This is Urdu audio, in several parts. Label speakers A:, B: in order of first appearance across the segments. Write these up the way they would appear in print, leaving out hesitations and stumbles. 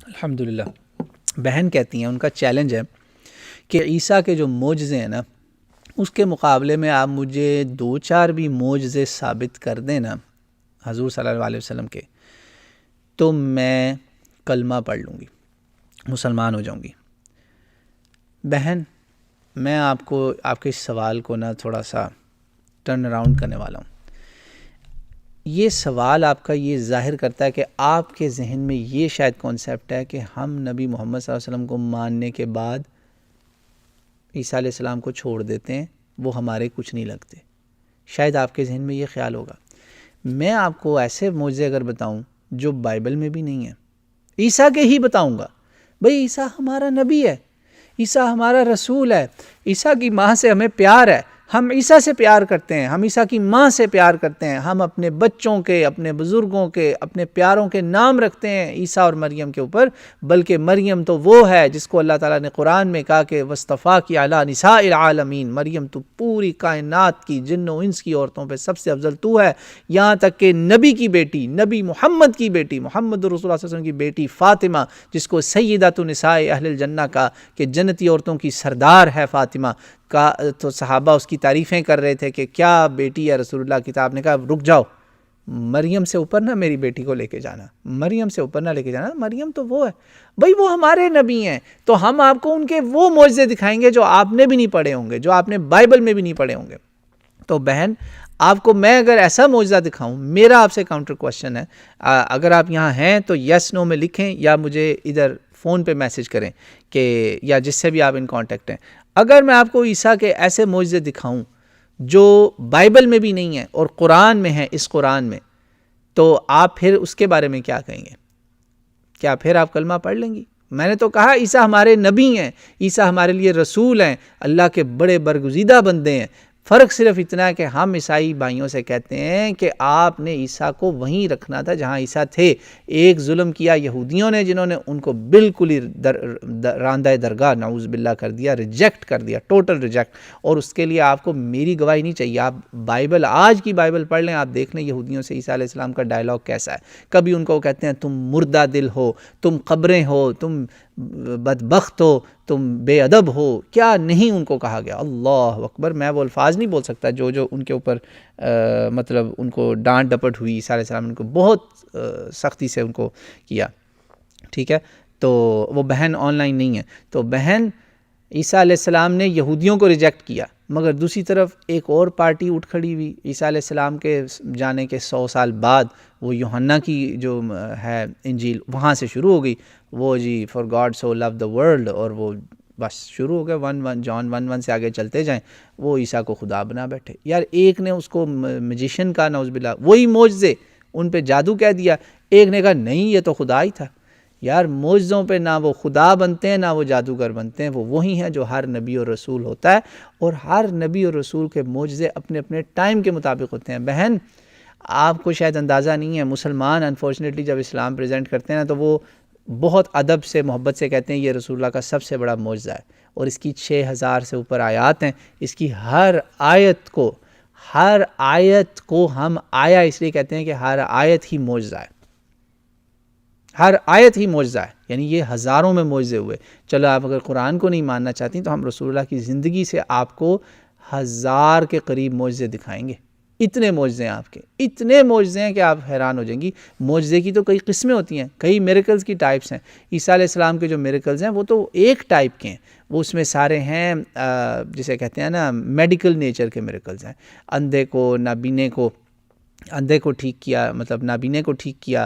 A: الحمدللہ۔ بہن کہتی ہیں، ان کا چیلنج ہے کہ عیسیٰ کے جو معجزے ہیں نا، اس کے مقابلے میں آپ مجھے 2-4 بھی معجزے ثابت کر دیں نا حضور صلی اللہ علیہ وسلم کے، تو میں کلمہ پڑھ لوں گی، مسلمان ہو جاؤں گی۔ بہن، میں آپ کے اس سوال کو نا تھوڑا سا ٹرن اراؤنڈ کرنے والا ہوں۔ یہ سوال آپ کا یہ ظاہر کرتا ہے کہ آپ کے ذہن میں یہ شاید کانسیپٹ ہے کہ ہم نبی محمد صلی اللہ علیہ وسلم کو ماننے کے بعد عیسیٰ علیہ السلام کو چھوڑ دیتے ہیں، وہ ہمارے کچھ نہیں لگتے۔ شاید آپ کے ذہن میں یہ خیال ہوگا۔ میں آپ کو ایسے معجزے اگر بتاؤں جو بائبل میں بھی نہیں ہیں، عیسیٰ کے ہی بتاؤں گا۔ بھئی عیسیٰ ہمارا نبی ہے، عیسیٰ ہمارا رسول ہے، عیسیٰ کی ماں سے ہمیں پیار ہے، ہم عیسیٰ سے پیار کرتے ہیں، ہم عیسیٰ کی ماں سے پیار کرتے ہیں، ہم اپنے بچوں کے، اپنے بزرگوں کے، اپنے پیاروں کے نام رکھتے ہیں عیسیٰ اور مریم کے اوپر، بلکہ مریم تو وہ ہے جس کو اللہ تعالیٰ نے قرآن میں کہا کہ وَاصْطَفَاكِ عَلَىٰ نِسَاءِ الْعَالَمِينَ، مریم تو پوری کائنات کی جن و انس کی عورتوں پہ سب سے افضل تو ہے، یہاں تک کہ نبی کی بیٹی، نبی محمد کی بیٹی، محمد رسول اللہ صلی اللہ علیہ وسلم کی بیٹی فاطمہ، جس کو سیدۃ نساء اہل الجنہ کا کہ جنتی عورتوں کی سردار ہے فاطمہ کا، تو صحابہ اس کی تعریفیں کر رہے تھے کہ کیا بیٹی ہے رسول اللہ کی۔ آپ نے کہا رک جاؤ، مریم سے اوپر نہ میری بیٹی کو لے کے جانا، مریم سے اوپر نہ لے کے جانا، مریم تو وہ ہے، بھئی وہ ہمارے نبی ہیں، تو ہم آپ کو ان کے وہ معجزے دکھائیں گے جو آپ نے بھی نہیں پڑھے ہوں گے، جو آپ نے بائبل میں بھی نہیں پڑھے ہوں گے۔ تو بہن، آپ کو میں اگر ایسا معجزہ دکھاؤں، میرا آپ سے کاؤنٹر کوشچن ہے، اگر آپ یہاں ہیں تو یس نو میں لکھیں، یا مجھے ادھر فون پہ میسج کریں کہ یا جس سے بھی آپ ان کانٹیکٹ ہیں۔ اگر میں آپ کو عیسیٰ کے ایسے معجزے دکھاؤں جو بائبل میں بھی نہیں ہیں اور قرآن میں ہیں، اس قرآن میں، تو آپ پھر اس کے بارے میں کیا کہیں گے؟ کیا پھر آپ کلمہ پڑھ لیں گی؟ میں نے تو کہا عیسیٰ ہمارے نبی ہیں، عیسیٰ ہمارے لیے رسول ہیں، اللہ کے بڑے برگزیدہ بندے ہیں۔ فرق صرف اتنا ہے کہ ہم عیسائی بھائیوں سے کہتے ہیں کہ آپ نے عیسیٰ کو وہیں رکھنا تھا جہاں عیسیٰ تھے۔ ایک ظلم کیا یہودیوں نے، جنہوں نے ان کو بالکل ہی راندہ درگاہ نعوذ باللہ کر دیا، ریجیکٹ کر دیا، ٹوٹل ریجیکٹ۔ اور اس کے لیے آپ کو میری گواہی نہیں چاہیے، آپ بائبل، آج کی بائبل پڑھ لیں، آپ دیکھ لیں یہودیوں سے عیسیٰ علیہ السلام کا ڈائلاگ کیسا ہے۔ کبھی ان کو کہتے ہیں تم مردہ دل ہو، تم قبریں ہو، تم بدبخت ہو، تم بے ادب ہو، کیا نہیں ان کو کہا گیا۔ اللہ اکبر، میں وہ الفاظ نہیں بول سکتا جو ان کے اوپر مطلب ان کو ڈانٹ ڈپٹ ہوئی، عیسیٰ علیہ السلام نے ان کو بہت سختی سے ان کو کیا، ٹھیک ہے۔ تو وہ بہن آن لائن نہیں ہے، تو بہن، عیسیٰ علیہ السلام نے یہودیوں کو ریجیکٹ کیا، مگر دوسری طرف ایک اور پارٹی اٹھ کھڑی ہوئی عیسیٰ علیہ السلام کے جانے کے 100 سال بعد، وہ یوحنا کی جو ہے انجیل، وہاں سے شروع ہو گئی، وہ G for God so love the world, اور وہ بس شروع ہو گئے 1 جان 1 سے آگے چلتے جائیں، وہ عیسیٰ کو خدا بنا بیٹھے۔ یار ایک نے اس کو میجیشین کا، نعوذ باللہ، وہی معجزے ان پہ جادو کہہ دیا، ایک نے کہا نہیں یہ تو خدا ہی تھا۔ یار معجزوں پہ نہ وہ خدا بنتے ہیں، نہ وہ جادوگر بنتے ہیں، وہ وہی ہیں جو ہر نبی اور رسول ہوتا ہے، اور ہر نبی اور رسول کے معجزے اپنے اپنے ٹائم کے مطابق ہوتے ہیں۔ بہن، آپ کو شاید اندازہ نہیں ہے، مسلمان انفارچونیٹلی جب اسلام پریزنٹ کرتے ہیں نا، تو وہ بہت ادب سے، محبت سے کہتے ہیں یہ رسول اللہ کا سب سے بڑا معجزہ ہے، اور اس کی 6000 سے اوپر آیات ہیں، اس کی ہر آیت کو ہم آیا اس لیے کہتے ہیں کہ ہر آیت ہی معجزہ ہے، ہر آیت ہی معجزہ ہے، یعنی یہ ہزاروں میں معجزے ہوئے۔ چلو آپ اگر قرآن کو نہیں ماننا چاہتی تو ہم رسول اللہ کی زندگی سے آپ کو 1000 کے قریب معجزے دکھائیں گے۔ اتنے معجزے ہیں آپ کے، اتنے معجزے ہیں کہ آپ حیران ہو جائیں گی۔ معجزے کی تو کئی قسمیں ہوتی ہیں، کئی میریکلز کی ٹائپس ہیں۔ عیسیٰ علیہ السلام کے جو میریکلز ہیں وہ تو ایک ٹائپ کے ہیں، وہ اس میں سارے ہیں جسے کہتے ہیں نا میڈیکل نیچر کے میریکلز ہیں۔ اندھے کو ٹھیک کیا، مطلب نابینے کو ٹھیک کیا،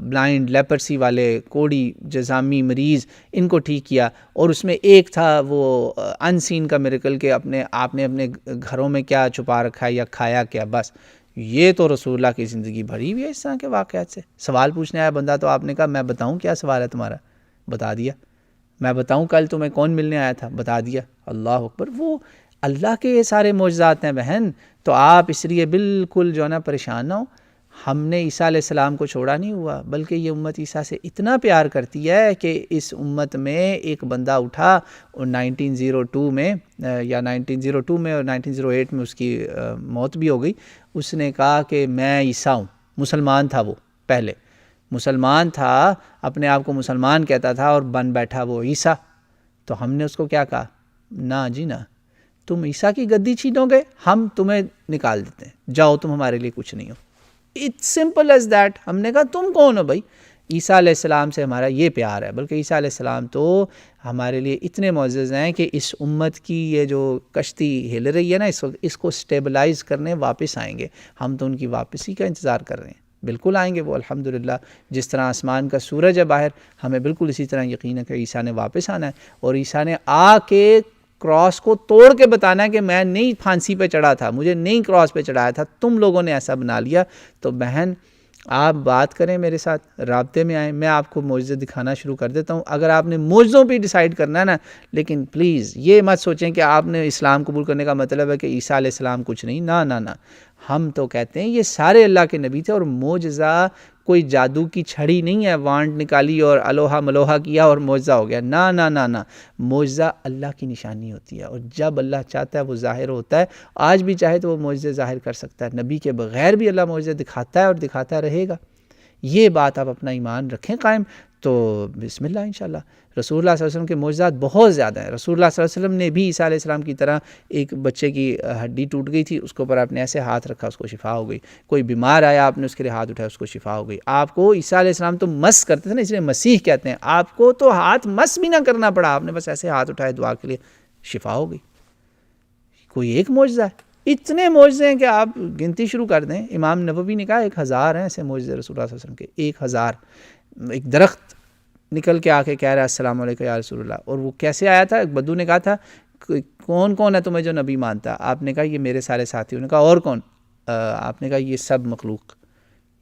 A: بلائنڈ، لیپرسی والے، کوڑی، جذامی مریض، ان کو ٹھیک کیا۔ اور اس میں ایک تھا وہ ان سین کا میریکل کہ آپ نے اپنے گھروں میں کیا چھپا رکھا ہے یا کھایا کیا، بس۔ یہ تو رسول اللہ کی زندگی بھری ہوئی ہے اس طرح کے واقعات سے۔ سوال پوچھنے آیا بندہ تو آپ نے کہا میں بتاؤں کیا سوال ہے تمہارا، بتا دیا۔ میں بتاؤں کل تمہیں کون ملنے آیا تھا، بتا دیا۔ اللہ اکبر، وہ اللہ کے یہ سارے معجزات ہیں بہن۔ تو آپ اس لیے بالکل جو ہے نا پریشان نہ ہو، ہم نے عیسیٰ علیہ السلام کو چھوڑا نہیں ہوا، بلکہ یہ امت عیسیٰ سے اتنا پیار کرتی ہے کہ اس امت میں ایک بندہ اٹھا، اور 1902 میں یا 1902 میں اور 1908 میں اس کی موت بھی ہو گئی۔ اس نے کہا کہ میں عیسیٰ ہوں، مسلمان تھا وہ، پہلے مسلمان تھا، اپنے آپ کو مسلمان کہتا تھا اور بن بیٹھا وہ عیسیٰ، تو ہم نے اس کو کیا کہا؟ نہ جی نہ، تم عیسیٰ کی گدی چھینو گے، ہم تمہیں نکال دیتے ہیں، جاؤ تم ہمارے لیے کچھ نہیں ہو. It's simple as that. ہم نے کہا تم کون ہو بھائی؟ عیسیٰ علیہ السلام سے ہمارا یہ پیار ہے، بلکہ عیسیٰ علیہ السلام تو ہمارے لیے اتنے معزز ہیں کہ اس امت کی یہ جو کشتی ہل رہی ہے نا اس کو سٹیبلائز کرنے واپس آئیں گے. ہم تو ان کی واپسی کا انتظار کر رہے ہیں. بالکل آئیں گے وہ الحمدللہ. جس طرح آسمان کا سورج ہے باہر، ہمیں بالکل اسی طرح یقین ہے کہ عیسیٰ نے واپس آنا ہے، اور عیسیٰ نے آ کے کراس کو توڑ کے بتانا ہے کہ میں نہیں پھانسی پہ چڑھا تھا، مجھے نہیں کراس پہ چڑھایا تھا، تم لوگوں نے ایسا بنا لیا. تو بہن آپ بات کریں میرے ساتھ، رابطے میں آئیں، میں آپ کو معجزے دکھانا شروع کر دیتا ہوں. اگر آپ نے معجزوں پہ ڈیسائیڈ کرنا ہے نا، لیکن پلیز یہ مت سوچیں کہ آپ نے اسلام قبول کرنے کا مطلب ہے کہ عیسیٰ علیہ السلام کچھ نہیں. نہ نہ نہ، ہم تو کہتے ہیں یہ سارے اللہ کے نبی تھے، اور معجزہ کوئی جادو کی چھڑی نہیں ہے، وانٹ نکالی اور الوہا ملوہا کیا اور معجزہ ہو گیا. نہ نہ نہ نہ، معجزہ اللہ کی نشانی ہوتی ہے، اور جب اللہ چاہتا ہے وہ ظاہر ہوتا ہے. آج بھی چاہے تو وہ معجزے ظاہر کر سکتا ہے، نبی کے بغیر بھی اللہ معجزے دکھاتا ہے اور دکھاتا رہے گا. یہ بات آپ اپنا ایمان رکھیں قائم، تو بسم اللہ انشاءاللہ. رسول اللہ صلی اللہ علیہ وسلم کے معجزات بہت زیادہ ہیں. رسول اللہ صلی اللہ علیہ وسلم نے بھی عیسیٰ علیہ السلام کی طرح، ایک بچے کی ہڈی ٹوٹ گئی تھی، اس کے اوپر آپ نے ایسے ہاتھ رکھا، اس کو شفا ہو گئی. کوئی بیمار آیا، آپ نے اس کے لیے ہاتھ اٹھایا، اس کو شفا ہو گئی. آپ کو عیسیٰ علیہ السلام تو مس کرتے تھے نا، اس لیے مسیح کہتے ہیں. آپ کو تو ہاتھ مس بھی نہ کرنا پڑا، آپ نے بس ایسے ہاتھ اٹھائے دعا کے لیے، شفا ہو گئی. کوئی ایک معجزہ ہے؟ اتنے معجزے ہیں کہ آپ گنتی شروع کر دیں. امام نووی نے کہا 1000 ہیں ایسے معجزے رسول اللہ صلی اللہ علیہ وسلم کے. 1000. ایک درخت نکل کے آ کے کہہ رہا ہے السلام علیکم یا رسول اللہ. اور وہ کیسے آیا تھا؟ ایک بدو نے کہا تھا کون کون ہے تمہیں جو نبی مانتا؟ آپ نے کہا یہ میرے سارے ساتھی. انہوں نے کہا اور کون؟ آپ نے کہا یہ سب مخلوق،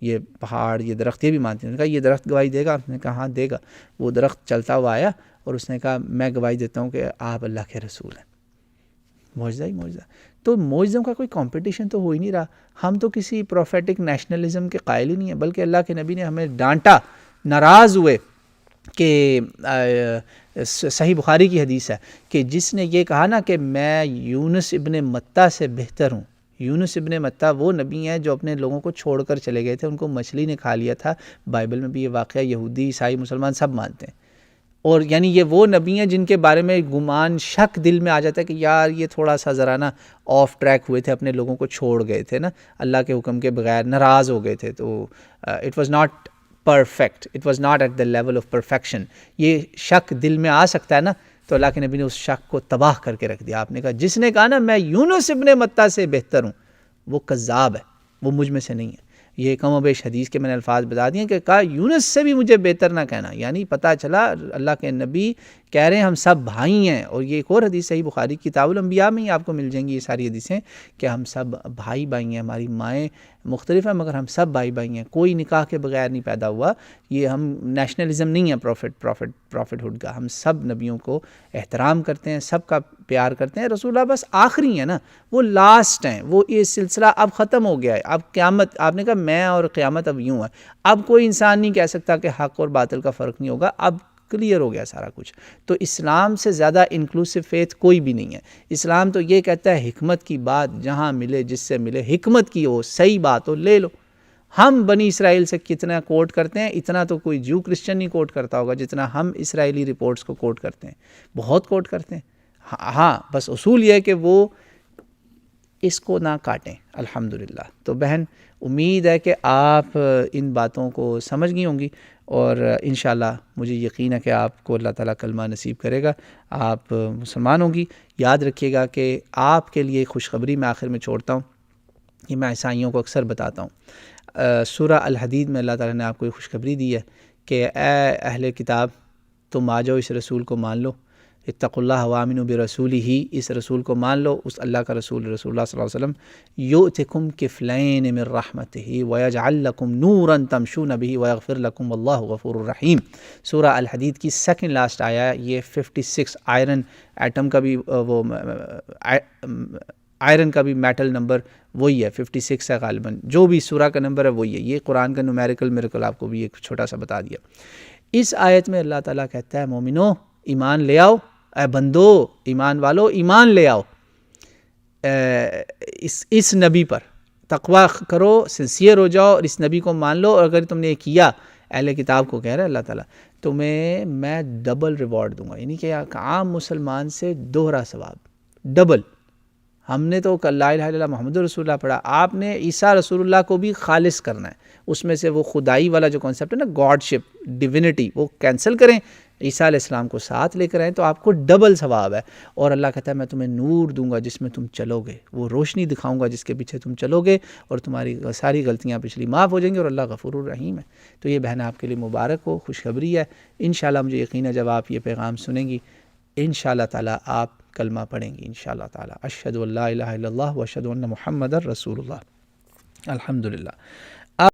A: یہ پہاڑ، یہ درخت، یہ بھی مانتے ہیں. انہوں نے کہا یہ درخت گواہی دے گا؟ آپ نے کہا ہاں دے گا. وہ درخت چلتا ہوا آیا اور اس نے کہا میں گواہی دیتا ہوں کہ آپ اللہ کے رسول ہیں. معجزہ ہی معجزہ. تو معجزوں کا کوئی کمپٹیشن تو ہو ہی نہیں رہا. ہم تو کسی پروفیٹک نیشنلزم کے قائل ہی نہیں ہیں، بلکہ اللہ کے نبی نے ہمیں ڈانٹا، ناراض ہوئے کہ صحیح بخاری کی حدیث ہے کہ جس نے یہ کہا نا کہ میں یونس ابن متیٰ سے بہتر ہوں. یونس ابن متیٰ وہ نبی ہیں جو اپنے لوگوں کو چھوڑ کر چلے گئے تھے، ان کو مچھلی نے کھا لیا تھا. بائبل میں بھی یہ واقعہ یہودی، عیسائی، مسلمان سب مانتے ہیں. اور یعنی یہ وہ نبی ہیں جن کے بارے میں گمان، شک دل میں آ جاتا ہے کہ یار یہ تھوڑا سا ذرا نا آف ٹریک ہوئے تھے، اپنے لوگوں کو چھوڑ گئے تھے نا، اللہ کے حکم کے بغیر ناراض ہو گئے تھے. تو it was not perfect, it was not at the level of perfection. یہ شک دل میں آ سکتا ہے نا، تو اللہ کے نبی نے اس شک کو تباہ کر کے رکھ دیا. آپ نے کہا جس نے کہا نا میں یونس ابن متیٰ سے بہتر ہوں، وہ کذاب ہے، وہ مجھ میں سے نہیں ہے. یہ کم و بیش حدیث کے میں نے الفاظ بتا دیے کہ کہا یونس سے بھی مجھے بہتر نہ کہنا. یعنی پتہ چلا اللہ کے نبی کہہ رہے ہیں ہم سب بھائی ہیں. اور یہ ایک اور حدیث صحیح بخاری کتاب الانبیاء میں ہی آپ کو مل جائیں گی یہ ساری حدیثیں کہ ہم سب بھائی بھائی ہیں. ہماری مائیں مختلف ہیں مگر ہم سب بھائی بھائی ہیں. کوئی نکاح کے بغیر نہیں پیدا ہوا. یہ ہم نیشنلزم نہیں ہے پروفٹ ہوڈ کا. ہم سب نبیوں کو احترام کرتے ہیں، سب کا پیار کرتے ہیں. رسول اللہ بس آخری ہیں نا، وہ لاسٹ ہیں. وہ یہ سلسلہ اب ختم ہو گیا ہے. اب قیامت، آپ نے کہا میں اور قیامت اب یوں ہے. اب کوئی انسان نہیں کہہ سکتا کہ حق اور باطل کا فرق نہیں ہوگا. اب کلیئر ہو گیا سارا کچھ. تو اسلام سے زیادہ انکلوسیو فیتھ کوئی بھی نہیں ہے. اسلام تو یہ کہتا ہے حکمت کی بات جہاں ملے، جس سے ملے، حکمت کی ہو، صحیح بات ہو، لے لو. ہم بنی اسرائیل سے کتنا کوٹ کرتے ہیں، اتنا تو کوئی جو کرسچن نہیں کوٹ کرتا ہوگا جتنا ہم اسرائیلی رپورٹس کو کوٹ کرتے ہیں. بہت کوٹ کرتے ہیں. ہاں بس اصول یہ ہے کہ وہ اس کو نہ کاٹیں. الحمدللہ. تو بہن امید ہے کہ آپ ان باتوں کو سمجھ گئی ہوں گی، اور انشاءاللہ مجھے یقین ہے کہ آپ کو اللہ تعالیٰ کلمہ نصیب کرے گا، آپ مسلمان ہوں گی. یاد رکھیے گا کہ آپ کے لیے خوشخبری میں آخر میں چھوڑتا ہوں. یہ میں عیسائیوں کو اکثر بتاتا ہوں. سورہ الحدید میں اللہ تعالیٰ نے آپ کو یہ خوشخبری دی ہے کہ اے اہل کتاب، تم آ جاؤ، اس رسول کو مان لو. اتقوا اللہ وآمنوا برسولہ، اس رسول کو مان لو، اس اللہ کا رسول رسول اللہ صلی اللہ علیہ وسلم. یؤتکم کفلین من رحمتہ ویجعل لکم نورا تمشون بہ ویغفر لکم واللہ غفور الرحیم. سورہ الحدید کی سیکنڈ لاسٹ آیا ہے. یہ 56 آئرن ایٹم کا بھی وہ آئرن کا بھی میٹل نمبر وہی ہے، 56 ہے غالباً. جو بھی سورہ کا نمبر ہے وہی ہے. یہ قرآن کا نومیریکل میریکل آپ کو بھی ایک چھوٹا سا بتا دیا. اس آیت میں اللہ تعالیٰ کہتا ہے مومنو ایمان لے آؤ، اے بندو ایمان والو ایمان لے آؤ اس نبی پر. تقوی کرو، سنسیئر ہو جاؤ اور اس نبی کو مان لو. اور اگر تم نے یہ کیا، اہل کتاب کو کہہ رہا ہے اللہ تعالیٰ تمہیں میں ڈبل ریوارڈ دوں گا، یعنی کہ عام مسلمان سے دوہرا ثواب، ڈبل۔ ہم نے تو لا الہ الا اللہ محمد رسول اللہ پڑھا، آپ نے عیسیٰ رسول اللہ کو بھی خالص کرنا ہے، اس میں سے وہ خدائی والا جو کانسیپٹ ہے نا، گاڈ شپ، ڈیوینٹی، وہ کینسل کریں، عیسیٰ علیہ السلام کو ساتھ لے کر آئیں تو آپ کو ڈبل ثواب ہے۔ اور اللہ کہتا ہے میں تمہیں نور دوں گا جس میں تم چلو گے، وہ روشنی دکھاؤں گا جس کے پیچھے تم چلو گے، اور تمہاری ساری غلطیاں پچھلی معاف ہو جائیں گی، اور اللہ غفور الرحیم ہے۔ تو یہ بہن آپ کے لیے مبارک ہو، خوشخبری ہے۔ انشاءاللہ مجھے یقین ہے جب آپ یہ پیغام سنیں گی انشاءاللہ تعالیٰ آپ کلمہ پڑھیں گی انشاءاللہ تعالیٰ، اشہد ان لا الہ الا اللہ و اشہد ان محمد رسول اللہ۔ الحمدللہ۔